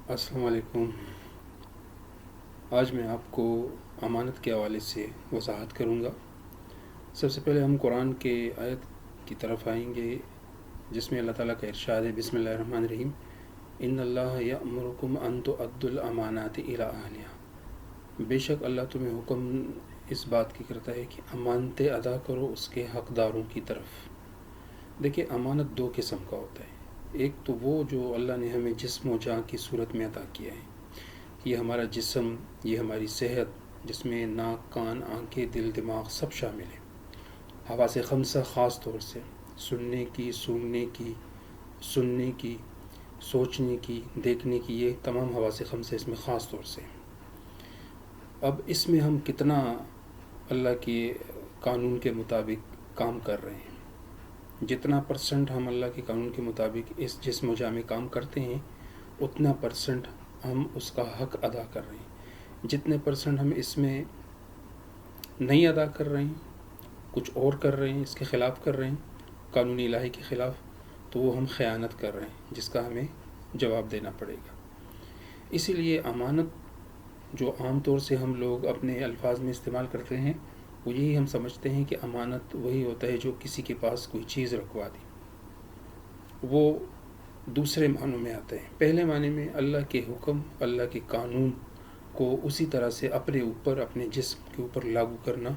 السلام علیکم۔ آج میں آپ کو امانت کے حوالے سے وضاحت کروں گا۔ سب سے پہلے ہم قرآن کے آیت کی طرف آئیں گے جس میں اللہ تعالیٰ کا ارشاد ہے، بسم اللہ الرحمن الرحیم، ان اللہ یأمرکم ان تؤدوا الامانات الی اہلہا۔ بے شک اللہ تمہیں حکم اس بات کی کرتا ہے کہ امانتیں ادا کرو اس کے حقداروں کی طرف۔ دیکھیں، امانت دو قسم کا ہوتا ہے۔ ایک تو وہ جو اللہ نے ہمیں جسم و جاں کی صورت میں عطا کیا ہے، یہ ہمارا جسم، یہ ہماری صحت جس میں ناک، کان، آنکھیں، دل، دماغ سب شامل ہیں۔ حواس خمسہ خاص طور سے سننے کی، سونگنے کی، سننے کی، سوچنے کی، دیکھنے کی، یہ تمام حواس خمسہ اس میں خاص طور سے۔ اب اس میں ہم کتنا اللہ کے قانون کے مطابق کام کر رہے ہیں، جتنا پرسنٹ ہم اللہ کے قانون کے مطابق اس جسم و جاں میں کام کرتے ہیں اتنا پرسنٹ ہم اس کا حق ادا کر رہے ہیں۔ جتنے پرسنٹ ہم اس میں نہیں ادا کر رہے ہیں، کچھ اور کر رہے ہیں، اس کے خلاف کر رہے ہیں، قانون الہی کے خلاف، تو وہ ہم خیانت کر رہے ہیں جس کا ہمیں جواب دینا پڑے گا۔ اسی لیے امانت جو عام طور سے ہم لوگ اپنے الفاظ میں استعمال کرتے ہیں، وہ یہی ہم سمجھتے ہیں کہ امانت وہی ہوتا ہے جو کسی کے پاس کوئی چیز رکھوا دی۔ وہ دوسرے معنوں میں آتے ہیں۔ پہلے معنی میں اللہ کے حکم، اللہ کے قانون کو اسی طرح سے اپنے اوپر، اپنے جسم کے اوپر لاگو کرنا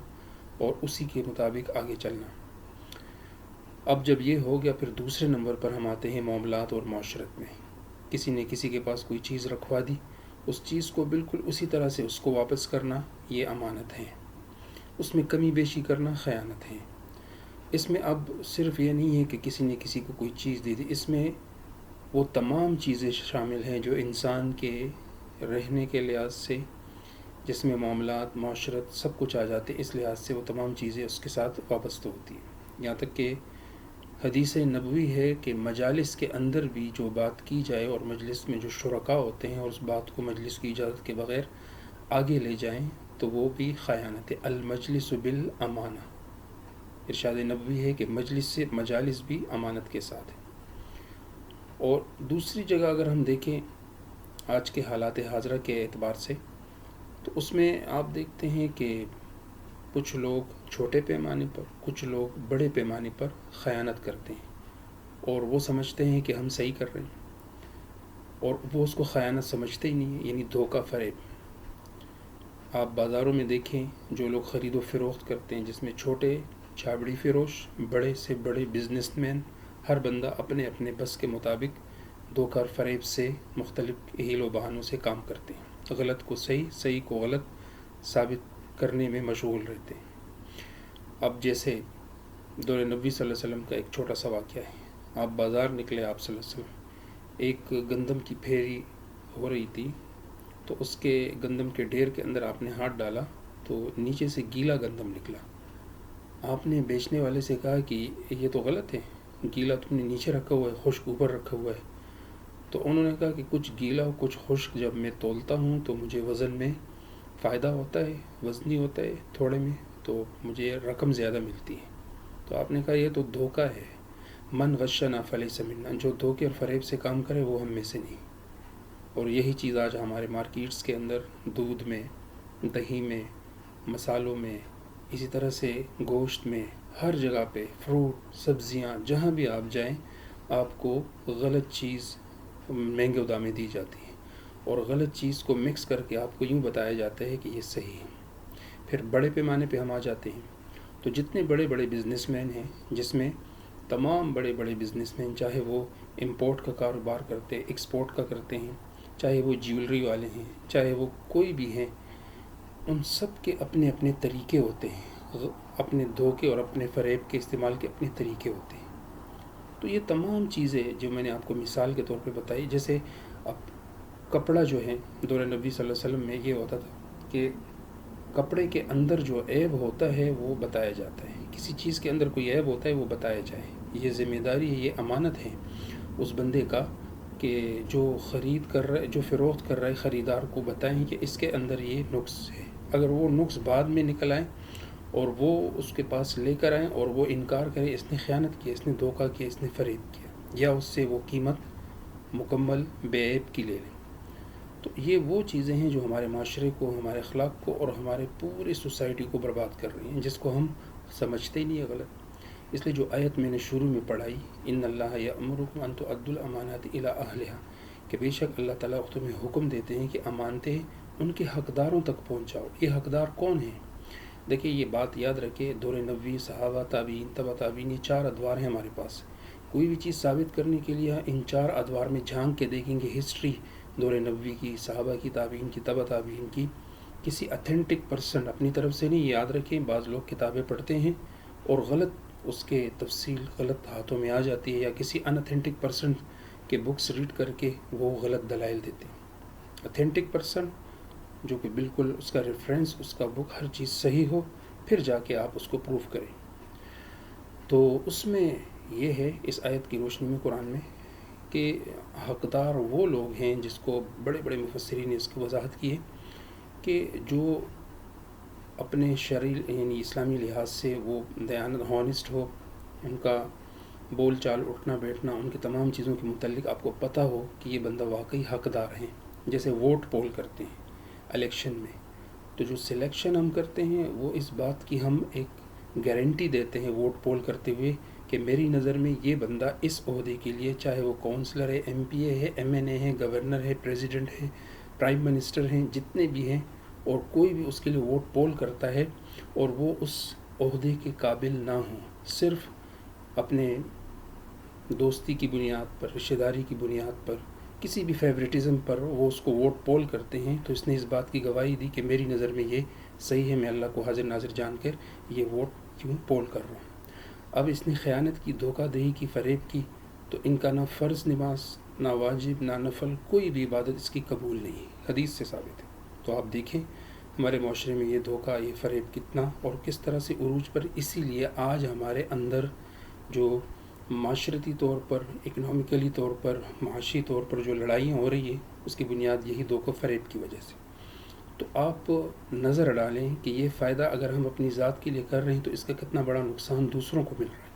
اور اسی کے مطابق آگے چلنا۔ اب جب یہ ہو گیا، پھر دوسرے نمبر پر ہم آتے ہیں معاملات اور معاشرت میں۔ کسی نے کسی کے پاس کوئی چیز رکھوا دی، اس چیز کو بالکل اسی طرح سے اس کو واپس کرنا، یہ امانت ہے۔ اس میں کمی بیشی کرنا خیانت ہے۔ اس میں اب صرف یہ نہیں ہے کہ کسی نے کسی کو کوئی چیز دی تھی، اس میں وہ تمام چیزیں شامل ہیں جو انسان کے رہنے کے لحاظ سے، جس میں معاملات، معاشرت سب کچھ آ جاتے، اس لحاظ سے وہ تمام چیزیں اس کے ساتھ وابستہ ہوتی ہیں۔ یہاں تک کہ حدیث نبوی ہے کہ مجالس کے اندر بھی جو بات کی جائے اور مجلس میں جو شرکاء ہوتے ہیں اور اس بات کو مجلس کی اجازت کے بغیر آگے لے جائیں تو وہ بھی خیانت ہے۔ المجلس بالامانہ، ارشاد نبوی ہے کہ مجالس بھی امانت کے ساتھ ہے۔ اور دوسری جگہ اگر ہم دیکھیں آج کے حالات حاضرہ کے اعتبار سے، تو اس میں آپ دیکھتے ہیں کہ کچھ لوگ چھوٹے پیمانے پر، کچھ لوگ بڑے پیمانے پر خیانت کرتے ہیں اور وہ سمجھتے ہیں کہ ہم صحیح کر رہے ہیں، اور وہ اس کو خیانت سمجھتے ہی نہیں ہیں، یعنی دھوکہ فریب۔ آپ بازاروں میں دیکھیں جو لوگ خرید و فروخت کرتے ہیں، جس میں چھوٹے چھابڑی فروش، بڑے سے بڑے بزنس مین، ہر بندہ اپنے اپنے بس کے مطابق دھوکہ اور فریب سے مختلف ہیل و بہانوں سے کام کرتے ہیں، غلط کو صحیح، صحیح کو غلط ثابت کرنے میں مشغول رہتے ہیں۔ اب جیسے دور نبی صلی اللہ علیہ وسلم کا ایک چھوٹا سا واقعہ ہے۔ آپ بازار نکلے، آپ صلی اللہ علیہ وسلم، ایک گندم کی پھیری ہو رہی تھی، تو اس کے گندم کے ڈھیر کے اندر آپ نے ہاتھ ڈالا تو نیچے سے گیلا گندم نکلا۔ آپ نے بیچنے والے سے کہا کہ یہ تو غلط ہے، گیلا تم نے نیچے رکھا ہوا ہے، خشک اوپر رکھا ہوا ہے۔ تو انہوں نے کہا کہ کچھ گیلا اور کچھ خشک جب میں تولتا ہوں تو مجھے وزن میں فائدہ ہوتا ہے، وزنی ہوتا ہے تھوڑے میں، تو مجھے رقم زیادہ ملتی ہے۔ تو آپ نے کہا یہ تو دھوکہ ہے، من غشنا فلیس منا، جو دھوکے اور فریب سے کام کرے وہ ہم میں سے نہیں۔ اور یہی چیز آج ہمارے مارکیٹس کے اندر دودھ میں، دہی میں، مسالوں میں، اسی طرح سے گوشت میں، ہر جگہ پہ، فروٹ، سبزیاں، جہاں بھی آپ جائیں آپ کو غلط چیز مہنگے دامیں دی جاتی ہے، اور غلط چیز کو مکس کر کے آپ کو یوں بتایا جاتا ہے کہ یہ صحیح ہے۔ پھر بڑے پیمانے پہ ہم آ جاتے ہیں، تو جتنے بڑے بڑے بزنس مین ہیں، جس میں تمام بڑے بڑے بزنس مین، چاہے وہ امپورٹ کا کاروبار کرتے، ایکسپورٹ کا کرتے ہیں، چاہے وہ جیولری والے ہیں، چاہے وہ کوئی بھی ہیں، ان سب کے اپنے اپنے طریقے ہوتے ہیں، اپنے دھوکے اور اپنے فریب کے استعمال کے اپنے طریقے ہوتے ہیں۔ تو یہ تمام چیزیں جو میں نے آپ کو مثال کے طور پہ بتائی، جیسے اب کپڑا جو ہے دور نبی صلی اللہ علیہ وسلم میں یہ ہوتا تھا کہ کپڑے کے اندر جو عیب ہوتا ہے وہ بتایا جاتا ہے، کسی چیز کے اندر کوئی عیب ہوتا ہے وہ بتایا جائے، یہ ذمہ داری ہے، یہ امانت ہے اس بندے کا کہ جو خرید کر رہا ہے، جو فروخت کر رہا ہے، خریدار کو بتائیں کہ اس کے اندر یہ نقص ہے۔ اگر وہ نقص بعد میں نکل آئے اور وہ اس کے پاس لے کر آئیں اور وہ انکار کرے اس نے خیانت کیا، اس نے دھوکہ کیا، اس نے فریب کیا، یا اس سے وہ قیمت مکمل بے عیب کی لے لیں، تو یہ وہ چیزیں ہیں جو ہمارے معاشرے کو، ہمارے اخلاق کو اور ہمارے پوری سوسائٹی کو برباد کر رہی ہیں، جس کو ہم سمجھتے ہی نہیں ہے غلط۔ اس لیے جو آیت میں نے شروع میں پڑھائی، ان اللہ یأمرکم ان تؤدوا الامانات الی اہلھا، کہ بے شک اللہ تعالیٰ تمہیں حکم دیتے ہیں کہ امانتیں ان کے حقداروں تک پہنچاؤ۔ یہ حقدار کون ہیں؟ دیکھیے یہ بات یاد رکھے، دور نبوی، صحابہ، تابعین، تبع تابعین، یہ 4 ادوار ہیں ہمارے پاس۔ کوئی بھی چیز ثابت کرنے کے لیے ان 4 ادوار میں جھانک کے دیکھیں گے، ہسٹری دور نبوی کی، صحابہ کی، تابعین کی، تبع تابعین کی، کسی اتھینٹک پرسن اپنی طرف سے نہیں۔ یاد رکھیں بعض لوگ کتابیں پڑھتے ہیں اور غلط اس کے تفصیل غلط ہاتھوں میں آ جاتی ہے، یا کسی ان اتھینٹک پرسن کے بکس ریڈ کر کے وہ غلط دلائل دیتے ہیں۔ اتھینٹک پرسن جو کہ بالکل اس کا ریفرنس، اس کا بک، ہر چیز صحیح ہو، پھر جا کے آپ اس کو پروف کریں۔ تو اس میں یہ ہے اس آیت کی روشنی میں قرآن میں کہ حقدار وہ لوگ ہیں، جس کو بڑے بڑے مفسرین نے اس کی وضاحت کی ہے کہ جو اپنے شرعی یعنی اسلامی لحاظ سے وہ دیانت ہانسٹ ہو، ان کا بول چال، اٹھنا بیٹھنا، ان کی تمام چیزوں کے متعلق آپ کو پتہ ہو کہ یہ بندہ واقعی حقدار ہیں۔ جیسے ووٹ پول کرتے ہیں الیکشن میں، تو جو سلیکشن ہم کرتے ہیں وہ اس بات کی ہم ایک گارنٹی دیتے ہیں ووٹ پول کرتے ہوئے کہ میری نظر میں یہ بندہ اس عہدے کے لیے، چاہے وہ کونسلر ہے، ایم پی اے ہے، ایم این اے ہے، گورنر ہے، پریزیڈنٹ ہے، پرائم منسٹر ہیں، جتنے بھی ہیں، اور کوئی بھی اس کے لیے ووٹ پول کرتا ہے اور وہ اس عہدے کے قابل نہ ہوں، صرف اپنے دوستی کی بنیاد پر، رشتہ داری کی بنیاد پر، کسی بھی فیوریٹزم پر وہ اس کو ووٹ پول کرتے ہیں، تو اس نے اس بات کی گواہی دی کہ میری نظر میں یہ صحیح ہے، میں اللہ کو حاضر ناظر جان کر یہ ووٹ کیوں پول کر رہا ہوں۔ اب اس نے خیانت کی، دھوکہ دہی کی، فریب کی، تو ان کا نہ فرض نماز، نہ واجب، نہ نفل، کوئی بھی عبادت اس کی قبول نہیں، حدیث سے ثابت ہے۔ تو آپ دیکھیں ہمارے معاشرے میں یہ دھوکہ، یہ فریب کتنا اور کس طرح سے عروج پر۔ اسی لیے آج ہمارے اندر جو معاشرتی طور پر، اکنامکلی طور پر، معاشی طور پر جو لڑائیاں ہو رہی ہیں، اس کی بنیاد یہی دھوکہ فریب کی وجہ سے۔ تو آپ نظر ڈالیں کہ یہ فائدہ اگر ہم اپنی ذات کے لیے کر رہے ہیں تو اس کا کتنا بڑا نقصان دوسروں کو مل رہا ہے۔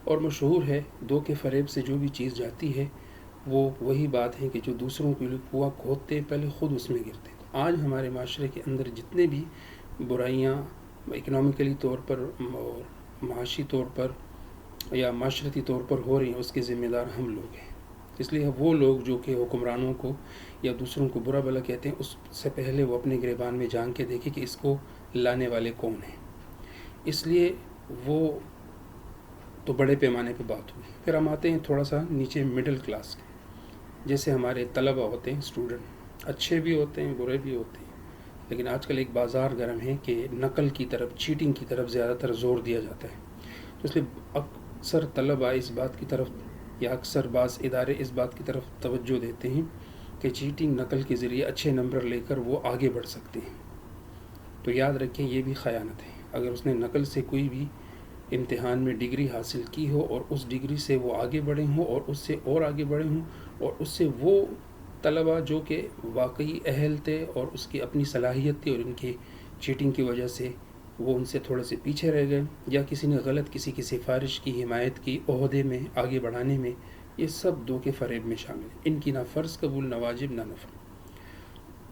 اور مشہور ہے دھوکے فریب سے جو بھی چیز جاتی ہے وہ وہی بات ہے کہ جو دوسروں کے لیے کنواں کھودتے ہیں پہلے خود اس میں گرتے ہیں۔ تو آج ہمارے معاشرے کے اندر جتنے بھی برائیاں اکنامکلی طور پر اور معاشی طور پر یا معاشرتی طور پر ہو رہی ہیں، اس کے ذمہ دار ہم لوگ ہیں۔ اس لیے وہ لوگ جو کہ حکمرانوں کو یا دوسروں کو برا بھلا کہتے ہیں، اس سے پہلے وہ اپنے گریبان میں جان کے دیکھیں کہ اس کو لانے والے کون ہیں۔ اس لیے وہ تو بڑے پیمانے پہ بات ہوئی۔ پھر ہم آتے ہیں تھوڑا سا نیچے مڈل کلاس کے، جیسے ہمارے طلبہ ہوتے ہیں، اسٹوڈنٹ، اچھے بھی ہوتے ہیں، برے بھی ہوتے ہیں، لیکن آج کل ایک بازار گرم ہے کہ نقل کی طرف، چیٹنگ کی طرف زیادہ تر زور دیا جاتا ہے۔ تو اس لیے اکثر طلبہ اس بات کی طرف یا اکثر بعض ادارے اس بات کی طرف توجہ دیتے ہیں کہ چیٹنگ، نقل کے ذریعے اچھے نمبر لے کر وہ آگے بڑھ سکتے ہیں۔ تو یاد رکھیں یہ بھی خیانت ہے۔ اگر اس نے نقل سے کوئی بھی امتحان میں ڈگری حاصل کی ہو اور اس ڈگری سے وہ آگے بڑھے ہوں اور اس سے اور آگے بڑھے ہوں، اور اس سے وہ طلبہ جو کہ واقعی اہل تھے اور اس کی اپنی صلاحیت تھی اور ان کی چیٹنگ کی وجہ سے وہ ان سے تھوڑے سے پیچھے رہ گئے، یا کسی نے غلط کسی کی سفارش کی، حمایت کی، عہدے میں آگے بڑھانے میں، یہ سب دھوکے فریب میں شامل ہیں۔ ان کی نہ فرض قبول، نہ واجب، نہ نفل۔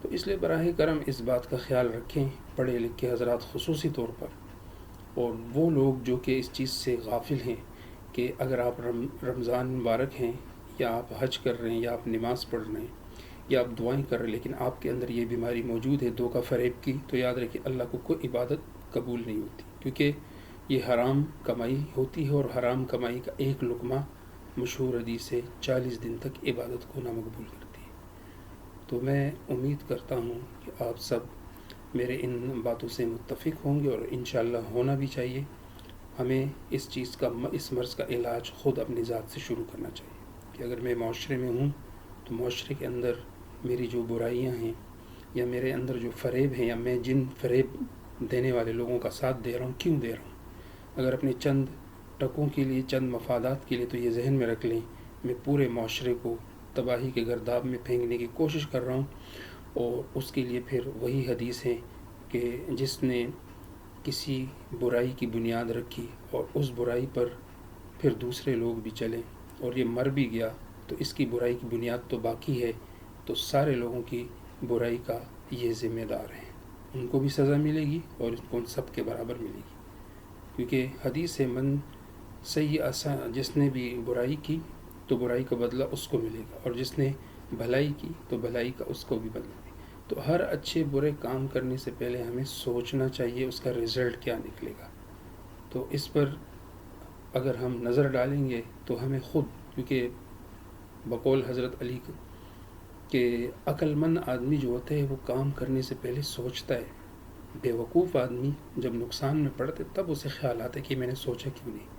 تو اس لیے براہ کرم اس بات کا خیال رکھیں، پڑھے لکھے حضرات خصوصی طور پر، اور وہ لوگ جو کہ اس چیز سے غافل ہیں کہ اگر آپ رمضان مبارک ہیں، یا آپ حج کر رہے ہیں، یا آپ نماز پڑھ رہے ہیں، یا آپ دعائیں کر رہے ہیں، لیکن آپ کے اندر یہ بیماری موجود ہے دھوکہ فریب کی، تو یاد رکھیں اللہ کو کوئی عبادت قبول نہیں ہوتی، کیونکہ یہ حرام کمائی ہوتی ہے، اور حرام کمائی کا ایک لقمہ، مشہور حدیث ہے، 40 دن تک عبادت کو نامقبول کرتی ہے۔ تو میں امید کرتا ہوں کہ آپ سب میرے ان باتوں سے متفق ہوں گے، اور انشاءاللہ ہونا بھی چاہیے۔ ہمیں اس چیز کا، اس مرض کا علاج خود اپنی ذات سے شروع کرنا چاہیے کہ اگر میں معاشرے میں ہوں تو معاشرے کے اندر میری جو برائیاں ہیں یا میرے اندر جو فریب ہیں، یا میں جن فریب دینے والے لوگوں کا ساتھ دے رہا ہوں، کیوں دے رہا ہوں؟ اگر اپنے چند ٹکوں کے لیے، چند مفادات کے لیے، تو یہ ذہن میں رکھ لیں میں پورے معاشرے کو تباہی کے گرداب میں پھینکنے کی کوشش کر رہا ہوں۔ اور اس کے لیے پھر وہی حدیث ہے کہ جس نے کسی برائی کی بنیاد رکھی اور اس برائی پر پھر دوسرے لوگ بھی چلیں اور یہ مر بھی گیا، تو اس کی برائی کی بنیاد تو باقی ہے، تو سارے لوگوں کی برائی کا یہ ذمہ دار ہیں، ان کو بھی سزا ملے گی اور ان کو سب کے برابر ملے گی، کیونکہ حدیث من جس نے بھی برائی کی تو برائی کا بدلہ اس کو ملے گا، اور جس نے بھلائی کی تو بھلائی کا اس کو بھی بدلہ ملے گا۔ تو ہر اچھے برے کام کرنے سے پہلے ہمیں سوچنا چاہیے اس کا رزلٹ کیا نکلے گا۔ تو اس پر اگر ہم نظر ڈالیں گے تو ہمیں خود، کیونکہ بقول حضرت علی کہ عقل مند آدمی جو ہوتا ہے وہ کام کرنے سے پہلے سوچتا ہے، بے وقوف آدمی جب نقصان میں پڑتے تب اسے خیال آتا ہے کہ میں نے سوچا کیوں نہیں۔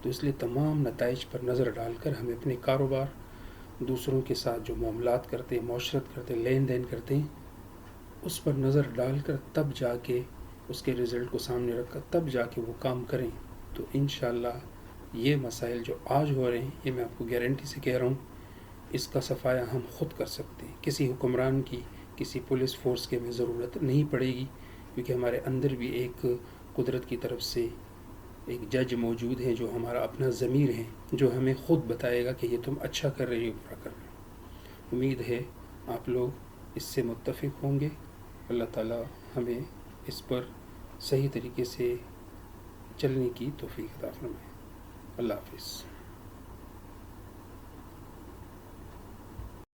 تو اس لیے تمام نتائج پر نظر ڈال کر ہمیں اپنے کاروبار، دوسروں کے ساتھ جو معاملات کرتے ہیں، معاشرت کرتے ہیں، لین دین کرتے ہیں، اس پر نظر ڈال کر تب جا کے اس کے رزلٹ کو سامنے رکھ کر تب جا کے وہ کام کریں، تو انشاءاللہ یہ مسائل جو آج ہو رہے ہیں، یہ میں آپ کو گارنٹی سے کہہ رہا ہوں، اس کا صفایا ہم خود کر سکتے ہیں۔ کسی حکمران کی، کسی پولیس فورس کی ہمیں ضرورت نہیں پڑے گی، کیونکہ ہمارے اندر بھی ایک قدرت کی طرف سے ایک جج موجود ہے جو ہمارا اپنا ضمیر ہے، جو ہمیں خود بتائے گا کہ یہ تم اچھا کر رہے ہو، برا کر رہے ہو۔ امید ہے آپ لوگ اس سے متفق ہوں گے۔ اللہ تعالی ہمیں اس پر صحیح طریقے سے چلنے کی توفیق عطا فرمائے۔ اللہ حافظ۔